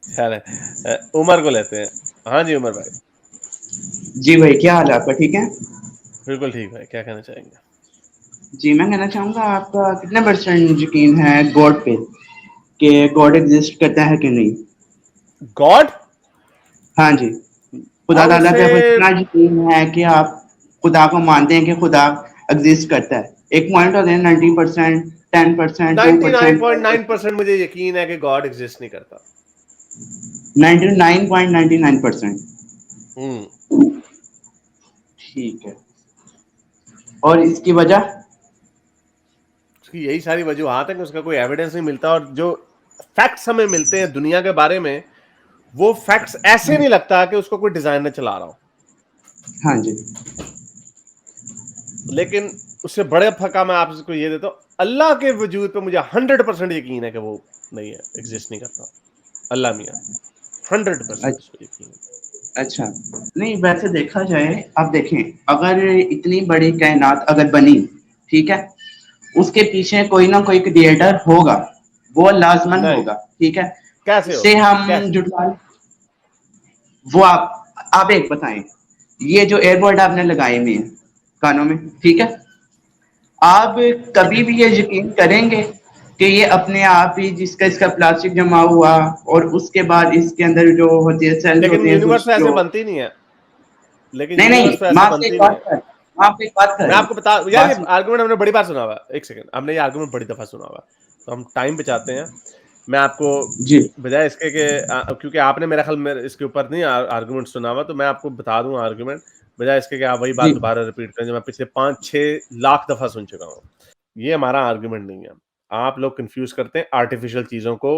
ख्याल है। उमर को लेते हैं। हाँ जी उमर भाई। जी भाई, क्या हाल है आपका? ठीक है। बिल्कुल ठीक भाई, क्या कहना चाहेंगे? जी, मैं कहना चाहूँगा, आपका कितना परसेंट यकीन है गॉड पे, कि गॉड एग्जिस्ट करता है कि नहीं? गॉड? हाँ जी। खुदा आई वुड ताला से पे आपका कितना यकीन है कि आप खुदा को मानते हैं कि खुदा एग्जिस्ट करता है? एक पॉइंट होते हैं 90%, 10%, 2%, 5%, 99.9% मुझे यकीन है कि गॉड एग्जिस्ट नहीं करता। 99.99%। हम्म। ठीक है। और इसकी वजह? उसकी यही सारी वजूहत है कि उसका कोई एविडेंस नहीं मिलता, और जो फैक्ट्स हमें मिलते हैं दुनिया के बारे में, वो फैक्ट्स ऐसे नहीं लगता कि उसको कोई डिजाइनर चला रहा हो। हाँ जी। लेकिन उससे बड़े फका मैं आपको ये देता हूं, अल्लाह के वजूद पे मुझे 100% यकीन है कि वो नहीं है, एग्जिस्ट नहीं करता अल्लाह मियाँ। 100% इस पे यकीन है। अच्छा। नहीं, वैसे देखा जाए, आप देखें, अगर इतनी बड़ी कायनात अगर बनी, ठीक है, उसके पीछे कोई ना कोई क्रिएटर होगा, वो लाजमन नहीं, होगा, ठीक है। कैसे उससे होगा, हम कैसे? जुड़वा, वो आप एक बताएं, ये जो एयरपोर्ट आपने लगाए हुए हैं कानों में, ठीक है, आप कभी भी ये यकीन करेंगे कि ये अपने आप ही, जिसका इसका प्लास्टिक जमा हुआ और उसके बाद इसके अंदर जो होती है सेल्स लेकिन होते हैं यूनिवर्स कुछ तो ऐसे जो। बनती नहीं है। लेकिन नहीं नहीं, यूनिवर्स तो ऐसे बनती नहीं है। मैं आपसे एक बात कर मैं रहा आपको हूँ। बता, यार ये बात आर्गुमेंट हमने बड़ी बार सुना हुआ है। एक सेकंड, हमने ये आर्गुमेंट बड़ी दफा सुना हुआ है, तो हम टाइम बचाते हैं। मैं आपको जी बजाय इसके कि क्योंकि आपने मेरा ख्याल में इसके ऊपर नहीं आर्गुमेंट सुना हुआ, तो मैं आपको बता दूं आर्गुमेंट, बजाय इसके कि आप वही बात जी। दोबारा रिपीट करें जो मैं पिछले 5-6 लाख दफा सुन चुका हूँ। ये हमारा आर्गुमेंट नहीं है। आप लोग कंफ्यूज करते हैं आर्टिफिशियल चीजों को,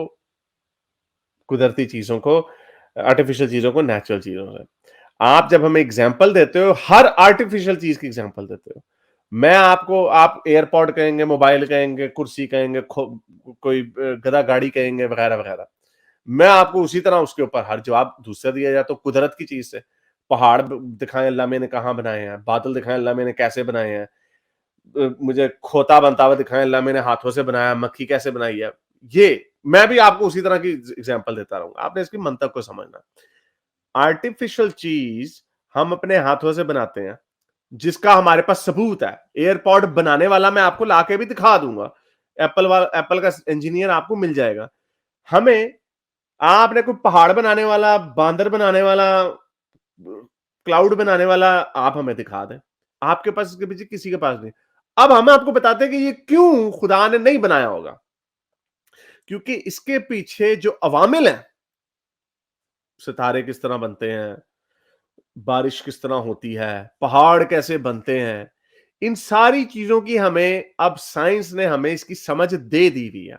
कुदरती चीजों को, आर्टिफिशियल चीजों को नेचुरल चीजों से। आप जब हमें एग्जाम्पल देते हो, हर आर्टिफिशियल चीज की एग्जाम्पल देते हो। मैं आपको, आप एयरपॉड कहेंगे, मोबाइल कहेंगे, कुर्सी कहेंगे, कोई गधा गाड़ी कहेंगे, वगैरह वगैरह। मैं आपको उसी तरह उसके ऊपर हर जवाब दूसरा दिया जाए तो कुदरत की चीज से। पहाड़ दिखाएं अल्लाह मैंने कहाँ बनाए हैं, बादल दिखाएं अल्लाह मैंने कैसे बनाए हैं, मुझे खोता बनता हुआ दिखाएं अल्लाह मैंने हाथों से बनाया, मक्खी कैसे बनाई है। ये मैं भी आपको उसी तरह की एग्जाम्पल देता रहूंगा, आपने इसकी मंतक को समझना। आर्टिफिशियल चीज हम अपने हाथों से बनाते हैं, जिसका हमारे पास सबूत है। एयरपॉड बनाने वाला मैं आपको लाके भी दिखा दूंगा, एप्पल का इंजीनियर आपको मिल जाएगा। हमें, आपने कोई पहाड़ बनाने वाला, बांदर बनाने वाला, क्लाउड बनाने वाला आप हमें दिखा दें, आपके पास, इसके पीछे किसी के पास नहीं। अब हम आपको बताते हैं कि ये क्यों खुदा ने नहीं बनाया होगा, क्योंकि इसके पीछे जो अवामिल हैं, सितारे किस तरह बनते हैं, बारिश किस तरह होती है, पहाड़ कैसे बनते हैं, इन सारी चीजों की हमें अब साइंस ने हमें इसकी समझ दे दी हुई है।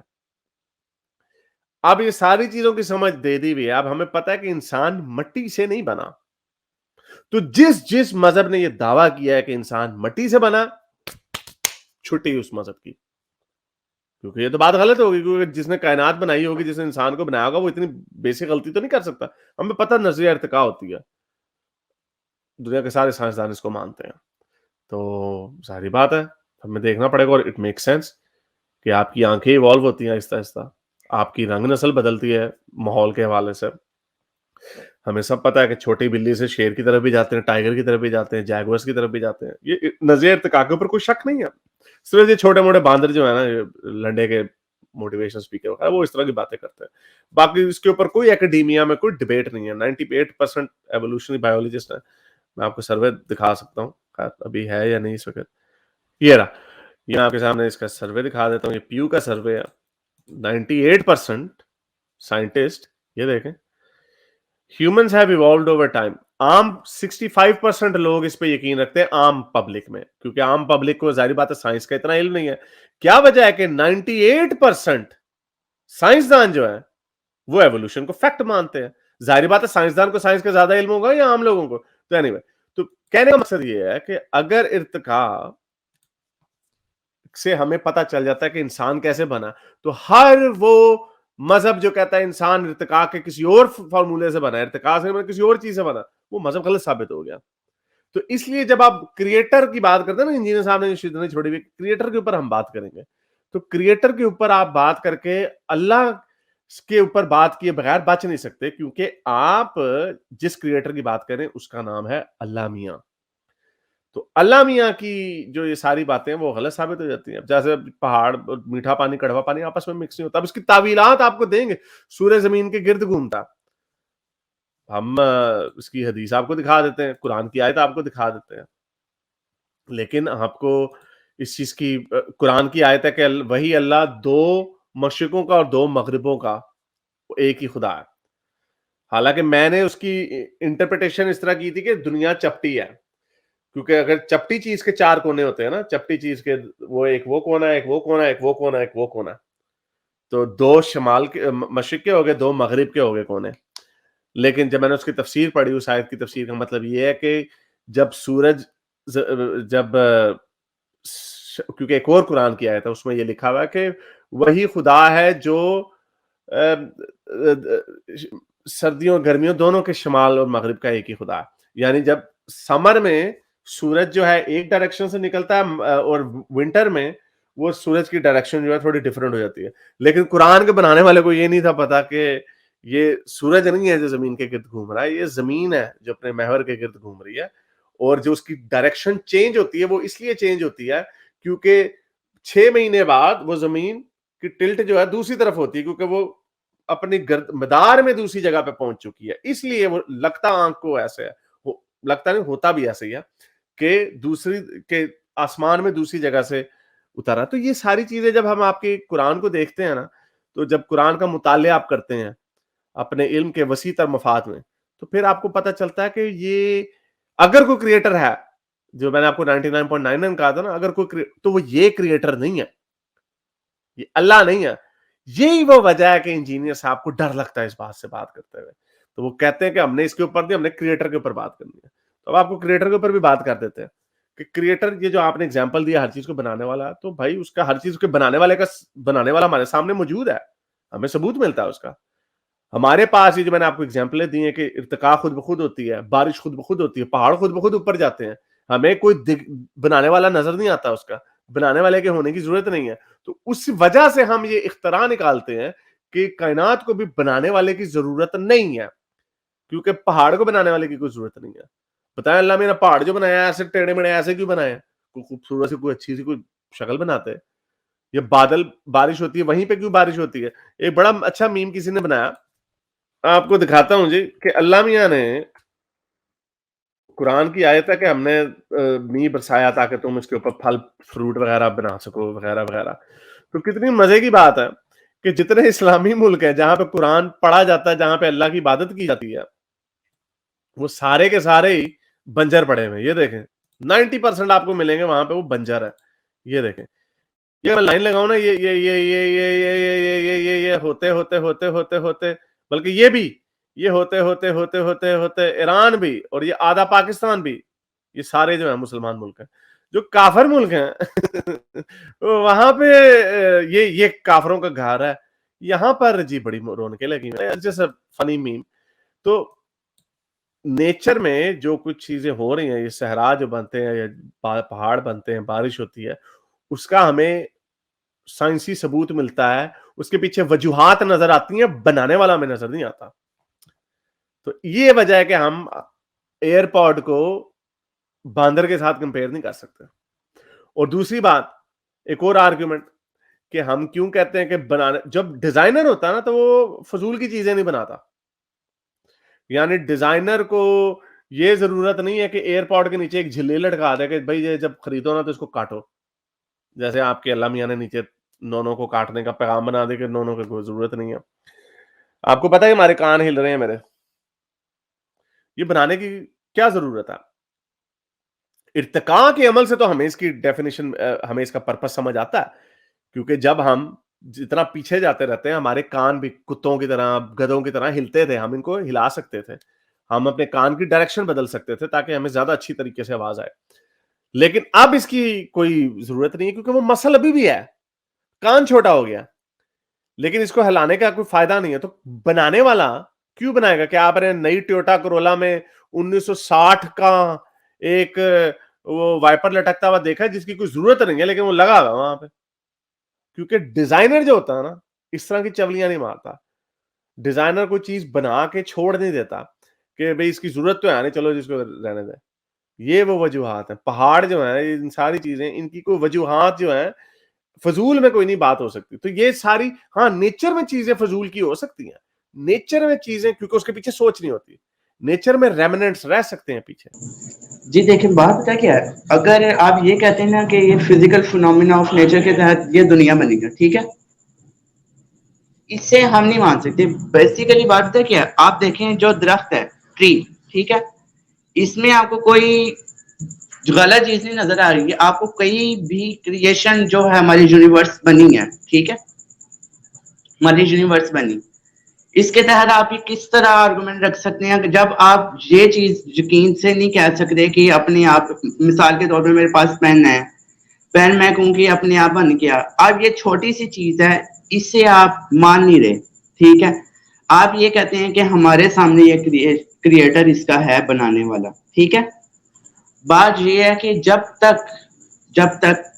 अब ये सारी चीजों की समझ दे दी हुई है, अब हमें पता है कि इंसान मट्टी से नहीं बना। तो जिस जिस मजहब ने यह दावा किया है कि इंसान मट्टी से बना, छुट्टी उस मजहब की, क्योंकि ये तो बात गलत होगी। क्योंकि जिसने कायनात बनाई होगी, जिसने इंसान को बनाया होगा, वो इतनी बेसिक गलती तो नहीं कर सकता। हमें पता नजरिया इर्तिका होती है, दुनिया के सारे साइंसदान इसको मानते हैं। तो सारी बात है, हमें देखना पड़ेगा। और इट मेक सेंस कि आपकी आंखें इवॉल्व होती हैं आहिस्ता आहिस्ता, आपकी रंग नस्ल बदलती है माहौल के हवाले से। हमें सब पता है कि छोटी बिल्ली से शेर की तरफ भी जाते हैं, टाइगर की तरफ भी जाते हैं, जैगुआर्स की तरफ भी जाते हैं। ये नजरिया इर्तिका के ऊपर कोई शक नहीं है। सिर्फ ये छोटे मोटे बांदर जो है ना, लंडे के मोटिवेशन स्पीकर वगैरह, वो इस तरह की बातें करते हैं। बाकी इसके ऊपर कोई एकेडेमिया में कोई डिबेट नहीं है। 98% एवोल्यूशनरी बायोलॉजिस्ट है। मैं आपको सर्वे दिखा सकता हूँ, अभी है या नहीं इस वक्त। ये रहा, ये आपके सामने इसका सर्वे दिखा देता हूँ। ये पीयू का सर्वे है। 98% साइंटिस्ट, ये देखें, humans have evolved over time. आम 65% लोग इस पे यकीन रखते हैं, आम पब्लिक में, क्योंकि आम पब्लिक को जाहिर बात है साइंस का इतना इल्म नहीं है। क्या वजह है कि 98% साइंसदान जो है वो एवोल्यूशन को फैक्ट मानते हैं। जाहिर बात है साइंसदान को साइंस का ज्यादा इल्म होगा या आम लोगों को। तो एनीवे, तो कहने का मकसद ये है कि अगर इर्तिका से हमें पता चल जाता है कि इंसान कैसे बना, तो हर वो मजहब जो कहता है इंसान इर्तिका के किसी और फॉर्मूले से बना है, इर्तिका से मतलब किसी और चीज से बना, वो मजहब गलत साबित हो गया। तो इसलिए जब आप क्रिएटर की बात करते हैं ना, इंजीनियर साहब ने जो छोड़ी हुई, क्रिएटर के ऊपर हम बात करेंगे। तो क्रिएटर के ऊपर आप बात करके, अल्लाह इसके ऊपर बात किए बगैर बच नहीं सकते, क्योंकि आप जिस क्रिएटर की बात करें उसका नाम है अल्लाह मियाँ। तो अल्लाह मियाँ की जो ये सारी बातें हैं वो गलत साबित हो जाती हैं। अब जैसे पहाड़, मीठा पानी, कड़वा पानी आपस में मिक्स नहीं होता। अब इसकी तावीलात आपको देंगे, सूर्य ज़मीन के गिर्द घूमता। हम इसकी हदीस आपको दिखा देते हैं, कुरान की आयत आपको दिखा देते हैं। लेकिन आपको इस चीज़ की कुरान की आयत है कि वही अल्लाह 2 मशरिकों का और 2 मगरिबों का, वो एक ही खुदा है। हालाँकि मैंने उसकी इंटरप्रिटेशन इस तरह की थी कि दुनिया चपटी है। क्योंकि अगर चपटी चीज़ के 4 कोने होते हैं ना, चपटी चीज़ के, वो एक वो कोना है, एक वो कोना है, एक वो कोना है, एक वो कोना है। तो 2 शमाल के मशरिक के हो गए, 2 मगरिब के हो गए कोने। लेकिन जब मैंने उसकी तफसीर पढ़ी, उस आयत की तफसीर का मतलब ये है कि जब सूरज जब क्योंकि एक और कुरान की आयत है उसमें ये लिखा हुआ है कि वही खुदा है जो सर्दियों गर्मियों दोनों के शमाल और मगरिब का एक ही खुदा है। यानी जब समर में सूरज जो है एक डायरेक्शन से निकलता है, और विंटर में वो सूरज की डायरेक्शन जो है थोड़ी डिफरेंट हो जाती है। लेकिन कुरान के बनाने वाले को ये नहीं था पता कि ये सूरज नहीं है जो जमीन के गिर्द घूम रहा है, ये जमीन है जो अपने महवर के गिर्द घूम रही है। और जो उसकी डायरेक्शन चेंज होती है वो इसलिए चेंज होती है क्योंकि 6 महीने बाद वो जमीन की टिल्ट जो है दूसरी तरफ होती है, क्योंकि वो अपनी मदार में दूसरी जगह पे पहुंच चुकी है। इसलिए वो लगता आंख को ऐसे है, लगता नहीं, होता भी ऐसे ही है कि दूसरी के आसमान में दूसरी जगह से उतारा। तो ये सारी चीजें जब हम आपके कुरान को देखते हैं ना, तो जब कुरान का मुतालिया आप करते हैं अपने इल्म के वसी तर मफाद में, तो फिर आपको पता चलता है कि ये अगर कोई क्रिएटर है, जो मैंने आपको 99.99 कहा था ना, अगर कोई तो वो ये क्रिएटर नहीं है, ये अल्लाह नहीं है। यही वो वजह है कि इंजीनियर साहब को डर लगता है इस बात से बात करते हुए। तो वो कहते हैं कि हमने इसके ऊपर नहीं, हमने क्रिएटर के ऊपर बात करनी है। तो अब आपको क्रिएटर के ऊपर भी बात कर देते हैं कि क्रिएटर, ये जो आपने एग्जांपल दिया हर चीज को बनाने वाला, तो भाई उसका हर चीज के बनाने वाला हमारे सामने मौजूद है, हमें सबूत मिलता है उसका। हमारे पास ये जो मैंने आपको एग्जांपलें दी है कि इर्तिका खुद ब खुद होती है, बारिश खुद ब खुद होती है, पहाड़ खुद ब खुद ऊपर जाते हैं। हमें कोई बनाने वाला नजर नहीं आता उसका, बनाने वाले के होने की जरूरत नहीं है। तो उस वजह से हम ये इख्तरा निकालते हैं कि कायनात को भी बनाने वाले की जरूरत नहीं है, क्योंकि पहाड़ को बनाने वाले की कोई जरूरत नहीं है। बताएं, अल्लाह मेरा पहाड़ जो बनाया ऐसे टेढ़े मेढ़े ऐसे क्यों बनाया? कोई खूबसूरत सी कोई अच्छी सी कोई शक्ल बनाते हैं। ये बादल, बारिश होती है वहीं पे क्यों बारिश होती है? एक बड़ा अच्छा मीम किसी ने बनाया, आपको दिखाता हूं जी, कि अल्लाह मियां ने कुरान की आयत है कि हमने मी बरसाया ताकि तुम इसके ऊपर फल फ्रूट वगैरह बना सको वगैरह वगैरह। तो कितनी मजे की बात है कि जितने इस्लामी मुल्क हैं जहां पे कुरान पढ़ा जाता है, जहां पे अल्लाह की इबादत की जाती है, वो सारे के सारे ही बंजर पड़े हुए हैं। ये देखें, 90% आपको मिलेंगे वहां पे वो बंजर है। ये देखें, ये मैं लाइन लगाऊं ना, ये होते होते होते होते होते, बल्कि ये होते होते होते होते होते ईरान भी, और ये आधा पाकिस्तान भी, ये सारे जो है मुसलमान मुल्क हैं। जो काफिर मुल्क हैं वहां पे ये काफरों का घर है। यहां पर जी बड़ी रौनकें लगी हुई, जैसे फनी मीम। तो नेचर में जो कुछ चीजें हो रही हैं, ये सहरा जो बनते हैं या पहाड़ बनते हैं, बारिश होती है, उसका हमें साइंसी सबूत मिलता है, उसके पीछे वजूहात नजर आती हैं, बनाने वाला हमें नजर नहीं आता। तो ये वजह है कि हम एयरपॉड को बांदर के साथ कंपेयर नहीं कर सकते। और दूसरी बात, एक और आर्ग्यूमेंट, कि हम क्यों कहते हैं कि बनाने, जब डिजाइनर होता है ना तो वो फजूल की चीजें नहीं बनाता। यानी डिजाइनर को ये जरूरत नहीं है कि एयरपॉड के नीचे एक झिल्ली लटका दे कि भाई ये जब खरीदो ना तो इसको काटो। जैसे आपके अल्लाह मियां ने नीचे नोनों को काटने का पैगाम बना दे कि नोनों की कोई जरूरत नहीं है। आपको पता है हमारे कान हिल रहे हैं मेरे, ये बनाने की क्या जरूरत है? इर्तिका के अमल से तो हमें इसकी डेफिनेशन, हमें इसका पर्पस समझ आता है। क्योंकि जब हम जितना पीछे जाते रहते हैं, हमारे कान भी कुत्तों की तरह, गधों की तरह हिलते थे, हम इनको हिला सकते थे, हम अपने कान की डायरेक्शन बदल सकते थे ताकि हमें ज्यादा अच्छी तरीके से आवाज आए। लेकिन अब इसकी कोई जरूरत नहीं है, क्योंकि वो मसल अभी भी है, कान छोटा हो गया, लेकिन इसको हिलाने का कोई फायदा नहीं है। तो बनाने वाला क्यों बनाएगा? क्या आपने नई टोयोटा कोरोला में 1960 का एक वो वाइपर लटकता हुआ देखा है, जिसकी कोई जरूरत नहीं है लेकिन वो लगा हुआ वहां पे? क्योंकि डिजाइनर जो होता है ना, इस तरह की चवलियां नहीं मारता। डिजाइनर कोई चीज बना के छोड़ नहीं देता कि भाई इसकी जरूरत तो है नहीं, चलो जिसको रहने दें। ये वो वजूहात है। पहाड़ जो है, इन सारी चीजें, इनकी कोई वजूहात जो है फजूल में कोई नहीं बात हो सकती। तो ये सारी, हाँ नेचर में चीजें फजूल की हो सकती हैं, नेचर में चीजें, क्योंकि उसके पीछे सोच नहीं होती, नेचर में रेमिनेंट्स रह सकते हैं पीछे। जी देखिए, बात पता क्या है, अगर आप ये कहते हैं ना कि ये फिजिकल फिनोमिना ऑफ नेचर के तहत ये दुनिया बनी है, ठीक है, इससे हम नहीं मान सकते। बेसिकली बात पता क्या है, आप देखें जो दरख्त है, ट्री, ठीक है, इसमें आपको कोई गलत चीज नहीं नजर आ रही है। आपको कई भी क्रिएशन जो है हमारी यूनिवर्स बनी है, ठीक है, हमारी यूनिवर्स बनी, इसके तहत आप ये किस तरह आर्गुमेंट रख सकते हैं कि जब आप ये चीज यकीन से नहीं कह सकते कि अपने आप, मिसाल के तौर पे मेरे पास पेन है, पेन मैं कहूँ कि अपने आप बन गया। अब ये छोटी सी चीज है, इससे आप मान नहीं रहे, ठीक है, आप ये कहते हैं कि हमारे सामने ये क्रिएटर इसका है बनाने वाला, ठीक है। बात ये है कि जब तक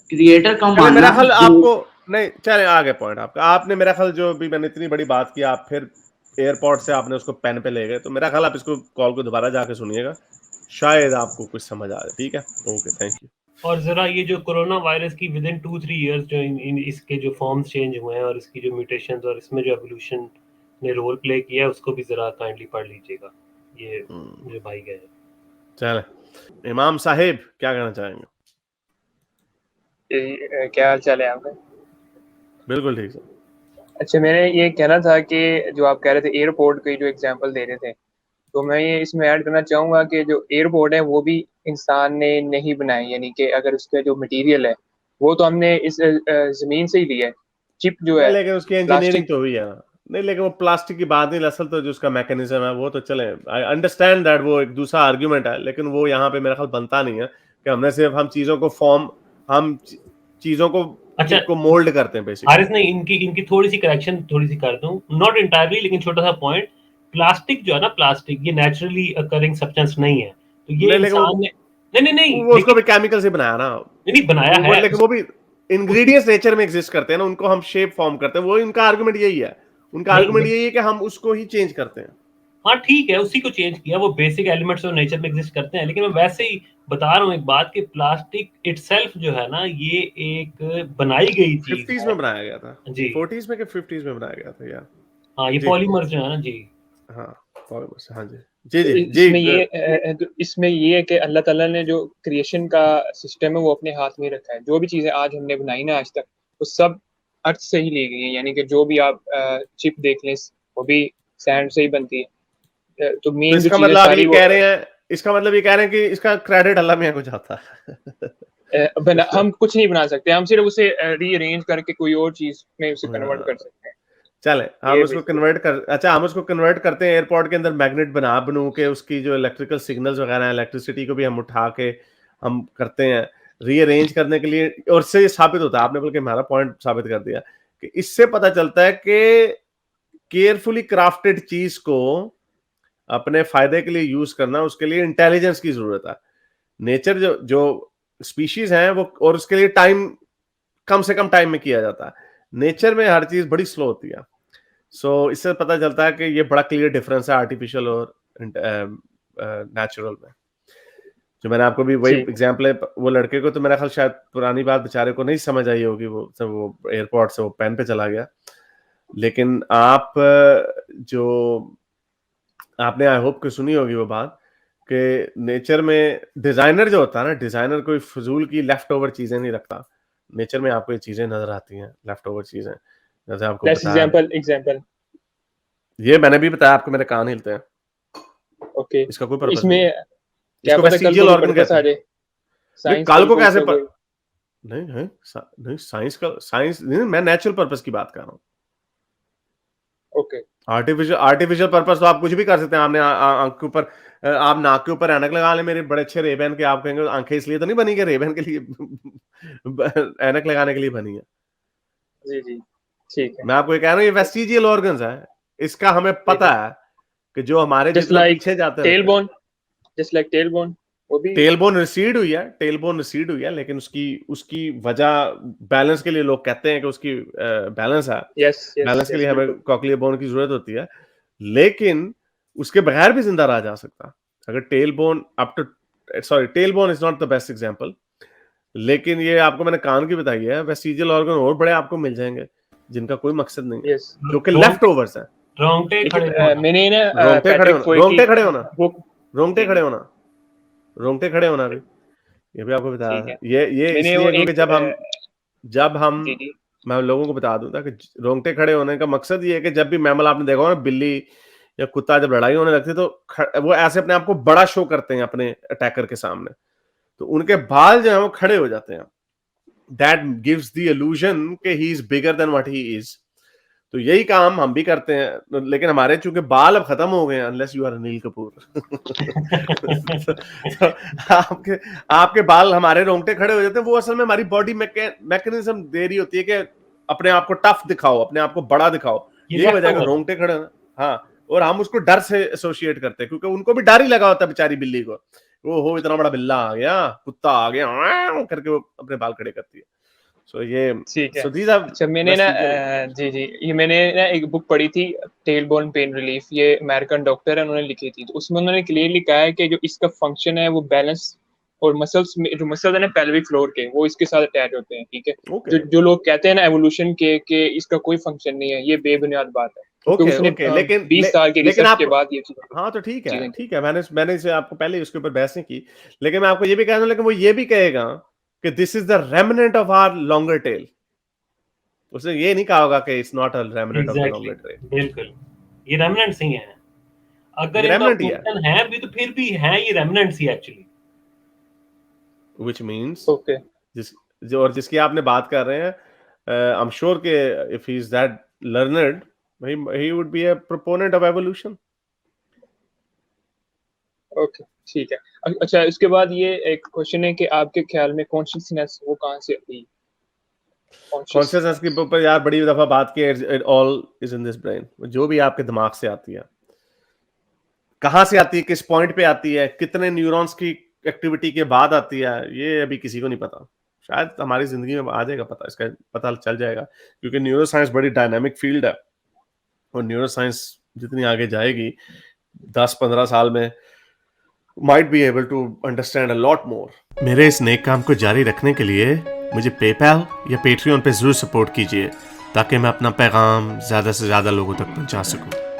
क्रिएटर का चले मेरा मानना ख्याल जो आपको, नहीं चले आगे पॉइंट आपका, आपने मेरा ख्याल जो भी मैंने इतनी बड़ी बात की, आप फिर एयरपोर्ट से आपने उसको पेन पे ले गए, तो मेरा ख्याल आप इसको कॉल को दोबारा जाके सुनिएगा, शायद आपको कुछ समझ आ जाए। ठीक है, ओके, थैंक यू। और जरा ये जो कोरोना वायरस की विद इन 2-3 इयर्स जो इसके जो फॉर्म्स चेंज हुए हैं और इसकी जो म्यूटेशंस और इसमें जो एवोल्यूशन ने रोल प्ले किया है, उसको भी जरा काइंडली पढ़ लीजिएगा, ये जो भाई गए। चले इमाम साहिब क्या कहना चाहेंगे? क्या हाल चाल है आपका? बिल्कुल ठीक है। अच्छा, मैंने ये कहना था कि जो आप कह रहे थे एयरपोर्ट की जो एग्जांपल दे रहे थे, तो मैं ये इसमें ऐड करना चाहूँगा कि जो एयरपोर्ट है वो भी इंसान ने नहीं बनाई, यानी कि अगर उसका जो मटेरियल है वो तो हमने इस ज़मीन से ही लिया है। चिप जो है लेकिन उसकी इंजीनियरिंग तो हुई है ना। नहीं, लेकिन वो प्लास्टिक की बात नहीं, असल तो जो उसका मैकेनिज्म है वो तो चले, आई अंडरस्टैंड दैट, वो एक दूसरा आर्ग्यूमेंट है, लेकिन वो यहाँ पे मेरा ख्याल बनता नहीं है कि हमने सिर्फ हम चीजों को फॉर्म, हम चीजों को अच्छा, को मोल्ड करते हैं बेसिकली। हारिस नहीं, इनकी थोड़ी सी करेक्शन थोड़ी सी कर दूं, नॉट इंटायरली, लेकिन छोटा सा पॉइंट, प्लास्टिक जो है ना, प्लास्टिक ये नेचुरली अकरिंग सब्सटेंस नहीं है, तो ये इंसान ने नहीं वो उसको भी केमिकल से बनाया ना, नहीं बनाया है, लेकिन वो भी इंग्रेडिएंट्स नेचर में एग्जिस्ट करते हैं ना, उनको हम शेप फॉर्म करते हैं, वो इनका आर्गुमेंट यही है, उनका आर्गुमेंट यही है कि हम उसको ही चेंज करते हैं। हाँ ठीक है, उसी को चेंज किया, वो बेसिक एलिमेंट्स और नेचर में एग्जिस्ट करते हैं, लेकिन मैं वैसे ही बता रहा हूँ एक बात कि प्लास्टिक इटसेल्फ जो है ना, ये एक बनाई गई चीज 50s में बनाया गया था जी, 40s में कि 50s में बनाया गया था यार। हाँ, ये पॉलीमर जो है ना जी, हाँ पॉलीमर, हाँ जी जी जी जी। इसमें ये है कि अल्लाह ताला ने जो क्रिएशन का सिस्टम है वो अपने हाथ में रखा है। जो भी चीज़ें आज हमने बनाई ना आज तक, वो सब अर्थ से ही ली गई है, यानी कि जो भी आप चिप देख लें वो भी सैंड से ही बनती है। तो मेन इसका मतलब ये कह रहे हैं, इसका मतलब ये कह रहे हैं कि इसका क्रेडिट अल्लाह मियां को जाता है। हम कुछ नहीं बना सकते, हम सिर्फ उसे रीअरेंज करके कोई और चीज में उसे कन्वर्ट कर सकते हैं। चले हम उसको कन्वर्ट कर, अच्छा हम उसको कन्वर्ट करते हैं, एयरपोर्ट के अंदर मैग्नेट बनू के उसकी जो इलेक्ट्रिकल सिग्नल्स वगैरह है, इलेक्ट्रिसिटी को भी हम उठा के हम करते हैं रीअरेंज करने के लिए, और इससे ये साबित होता है, आपने बल्कि हमारा पॉइंट साबित कर दिया कि इससे पता चलता है कि केयरफुली क्राफ्टेड चीज को अपने फायदे के लिए यूज करना, उसके लिए इंटेलिजेंस की जरूरत है। नेचर जो स्पीशीज है वो, और उसके लिए टाइम कम से कम टाइम में किया जाता है, नेचर में हर चीज बड़ी स्लो होती है। सो इससे पता चलता है कि ये बड़ा क्लियर डिफरेंस है आर्टिफिशियल और नेचुरल में। जो मैंने आपको भी वही एग्जांपल है, वो लड़के को तो मेरा ख्याल शायद पुरानी बात बेचारे को नहीं समझ आई होगी, वो एयरपोर्ट से वो पेन पे चला गया, लेकिन आप जो आपने आई होप कि सुनी होगी वो बात कि नेचर में डिजाइनर जो होता है ना, डिजाइनर कोई फजूल की लेफ्ट ओवर चीजें नहीं रखता, नेचर में आपको ये चीजें नजर आती हैं, लेफ्ट ओवर चीजें, जैसे आपको एग्जांपल ये मैंने भी बताया आपको, मेरे कान हिलते हैं। ओके, इसका कोई पर्पस इसमें नहीं, क्या पता कल को ऑर्गन कहते हैं, साइंस कल को कैसे नहीं है, नहीं साइंस का, साइंस नहीं, मैं नेचुरल पर्पस की बात कर रहा हूँ। ओके, आर्टिफिशियल पर्पस तो आप कुछ भी कर सकते हैं। आपने आंख के ऊपर, आप नाक के ऊपर ऐनक लगा ले, मेरे बड़े अच्छे रेबैन के, आप कहेंगे आंखें इसलिए तो नहीं बनी कि रेबैन के लिए ऐनक लगाने के लिए बनी है। जी जी ठीक है, मैं आपको ये कह रहा हूँ, ये वेस्टिजियल ऑर्गन्स है, इसका हमें पता है कि जो हमारे जितना पीछे जाते हैं, टेलबोन, जस्ट लाइक टेलबोन, वो भी टेलबोन रिसीड हुई है, टेलबोन रिसीड हुई है, लेकिन उसकी वजह बैलेंस के लिए लोग कहते हैं कि उसकी बैलेंस है, बैलेंस के लिए हमें कॉक्लियर बोन की जरूरत होती है, लेकिन उसके बगैर भी जिंदा रहा जा सकता। अगर tail bone tail bone is not the best example, लेकिन ये आपको मैंने कान की बताई है, वेस्टिजियल ऑर्गन और बड़े आपको मिल जाएंगे जिनका कोई मकसद नहीं है, यस जो कि लेफ्ट ओवर्स है। रोंगटे खड़े लेकिन होना। मैंने ना रोंगटे खड़े पैट्रिक होना, फोय रोंगटे की खड़े होना, बुक रोंगटे खड़े होना, रोंगटे खड़े होना भी, ये भी आपको बताया ठीक है। है, ये मैंने वो इसलिए क्योंकि एक जब हम जी जी मैं लोगों को बता दूं था कि रोंगटे खड़े होने का मकसद ये है कि जब भी मैमल आपने देखा होगा ना, बिल्ली या कुत्ता जब लड़ाई होने लगती है तो वो ऐसे अपने आप को बड़ा शो करते हैं अपने अटैकर के सामने, तो उनके बाल जो है वो खड़े हो जाते हैं। दैट गिव्स द इल्यूजन कि he is bigger than what he is. तो यही काम हम भी करते हैं, लेकिन हमारे चूंकि बाल अब खत्म हो गए हैं, unless you are Anil Kapoor तो आपके आपके बाल, हमारे रोंगटे खड़े हो जाते हैं। वो असल में हमारी बॉडी मैकेनिज्म दे रही होती है कि अपने आप को टफ दिखाओ, अपने आप को बड़ा दिखाओ, यही वजह है कि रोंगटे खड़े होना। हाँ, और हम उसको डर से एसोसिएट करते हैं, क्योंकि उनको भी डर ही लगा होता है बेचारी बिल्ली को, वो हो इतना बड़ा बिल्ला आ गया, कुत्ता आ गया करके वो अपने बाल खड़े करती है। ठीक है। these are अच्छा, मैंने ना vestigial- जी जी, ये मैंने ना एक बुक पढ़ी थी, टेल बोन पेन रिलीफ, ये अमेरिकन डॉक्टर है, उन्होंने लिखी थी। तो उसमें उन्होंने क्लियरली कहा है कि जो इसका फंक्शन है वो बैलेंस और मसल्स में, जो मसल्स है ना पेल्विक फ्लोर के, वो इसके साथ अटैच होते हैं। ठीक है, Okay. जो लोग कहते हैं ना एवोल्यूशन के इसका कोई फंक्शन नहीं है, ये बेबुनियाद बात है, क्योंकि ओके उसने ओके, लेकिन 20 साल की लेकिन रिसर्च आप, के बाद ये चीज। हाँ तो ठीक जी है, हाँ, ठीक है, मैंने इसे आपको पहले उसके ऊपर बहस नहीं की, लेकिन मैं आपको ये भी कह दूं, लेकिन वो ये भी कहेगा कि this is the remnant of our longer tail. उसने ये नहीं कहा होगा कि it's not a remnant of the exactly, longer tail. बिल्कुल, ये रेमिनेंट्स ही हैं। अगर ये इनका रेमिनेंट ही है, फंक्शन है भी तो फिर भी है ये remnants he actually. Which means okay जिसकी आपने बात कर रहे हैं, आई एम श्योर कि if he is that learned, he would be a proponent of evolution. Okay ठीक है। अच्छा, इसके बाद ये एक क्वेश्चन है कि आपके ख्याल में कॉन्शियसनेस वो कहाँ से आती है? कॉन्शियसनेस के ऊपर यार बड़ी दफा बात की है, it all is in this brain. जो भी आपके दिमाग से आती है, कहां से आती है, किस पॉइंट पे आती है, कितने न्यूरॉन्स की एक्टिविटी के बाद आती है, ये अभी किसी को नहीं पता। शायद हमारी जिंदगी में आ जाएगा पता, इसका पता चल जाएगा, क्योंकि न्यूरो साइंस बड़ी डायनामिक फील्ड है, और न्यूरो साइंस जितनी आगे जाएगी 10-15 साल में might be able to understand a lot more. मेरे इस नेक काम को जारी रखने के लिए मुझे पेपैल या पेट्रियन पे जरूर सपोर्ट कीजिए, ताकि मैं अपना पैगाम ज्यादा से ज्यादा लोगों तक पहुंचा सकूं।